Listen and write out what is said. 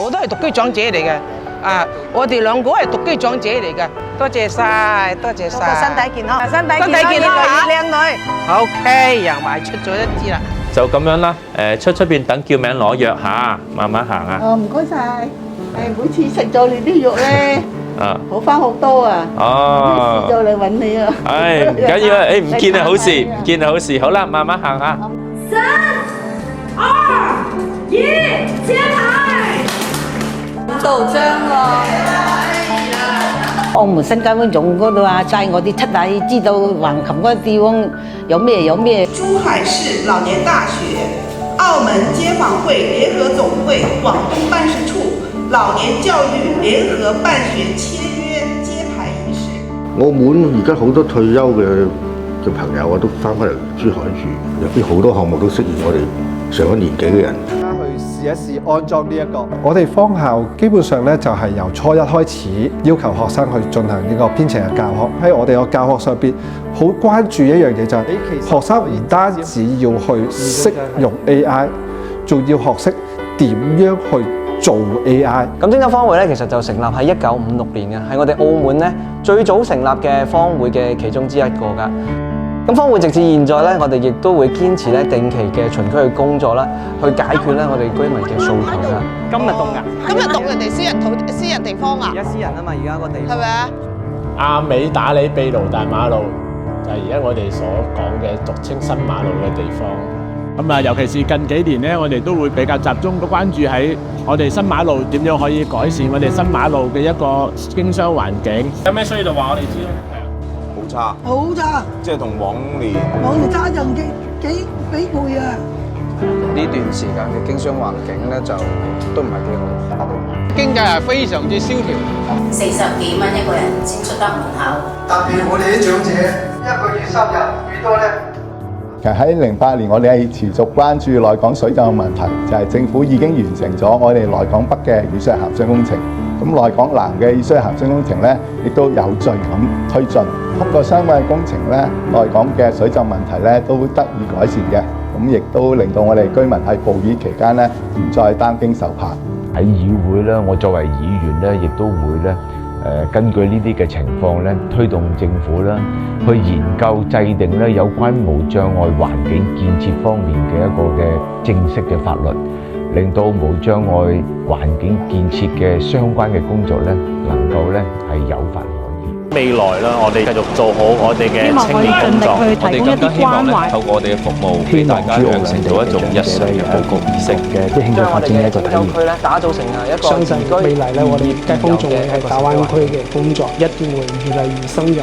部都係獨居長者嚟嘅。我哋兩個係獨居長者嚟嘅。多謝晒，多謝晒。身體健康，身體健康，越嚟越靚女。OK， 又賣出咗一支啦。就咁樣啦，出邊等叫名攞藥嚇，慢慢行啊。唔該晒。每次食咗你啲藥咧，好翻好多啊。哦。試咗嚟揾你啊。唔緊要啊，唔見係好事，唔見係好事。好啦，慢慢行啊。3、2、1，揭牌。到張咯。澳門新街灣總嗰度啊，帶我哋出嚟知道橫琴嗰個地方有咩。珠海市老年大學、澳門街坊會聯合總會廣東辦事處老年教育聯合辦學簽約揭牌儀式。澳門而家好多退休嘅朋友啊，都翻返嚟珠海住，有啲好多項目都適應我哋上咗年紀嘅人。去試一試安裝呢一個。我哋方校基本上咧就係由初一開始要求學生去進行呢個編程嘅教學。喺我哋個教學上邊，好關注一樣嘢就係學生唔單止要去識用 AI， 仲要學識點樣去做 AI。咁精金方會咧，其實就成立喺1956年嘅，係我哋澳門咧最早成立嘅方會嘅其中之一個㗎。咁方會直至現在咧，我哋亦都會堅持咧定期嘅巡區去工作啦，去解決咧我哋居民嘅訴求㗎。今日凍㗎？今日凍人哋私人地方啊？而家私人啊嘛，而家個地方係咪啊？亞美打理秘魯大馬路就係而家我哋所講嘅俗稱新馬路嘅地方。咁啊，尤其是近幾年咧，我哋都會比較集中個關注喺我哋新馬路點樣可以改善我哋新馬路嘅一個經商環境。有咩需要就話我哋知咯。好差，即係同往年差人幾倍啊！呢段時間嘅經商環境咧就都唔係幾好，經濟係非常之蕭條，40幾蚊一個人先出得門口。特別我哋啲長者一個月收入幾多咧？其實喺08年，我哋係持續關注內港水浸嘅問題，就係政府已經完成咗我哋內港北嘅雨水涵水工程，咁內港南嘅雨水涵水工程咧，亦都有序咁推進。通過相關嘅工程咧，內港嘅水浸問題咧都得以改善嘅，咁亦都令到我哋居民喺暴雨期間咧唔再擔驚受怕。喺議會咧，我作為議員咧，亦都會咧根據呢啲嘅情況咧，推動政府咧去研究制定咧有關無障礙環境建設方面嘅一個嘅正式嘅法律，令到無障礙環境建設嘅相關嘅工作咧能夠咧係有法可依。未來啦，我哋繼續做好我哋嘅青年工作，我哋更加希望咧透過我哋嘅服務，俾大家養成到一種日常嘅報告儀式嘅啲興趣發展嘅一個體驗。區咧打造成一個相信未來咧，我哋街坊仲會喺大灣區嘅工作一定會越嚟越深入。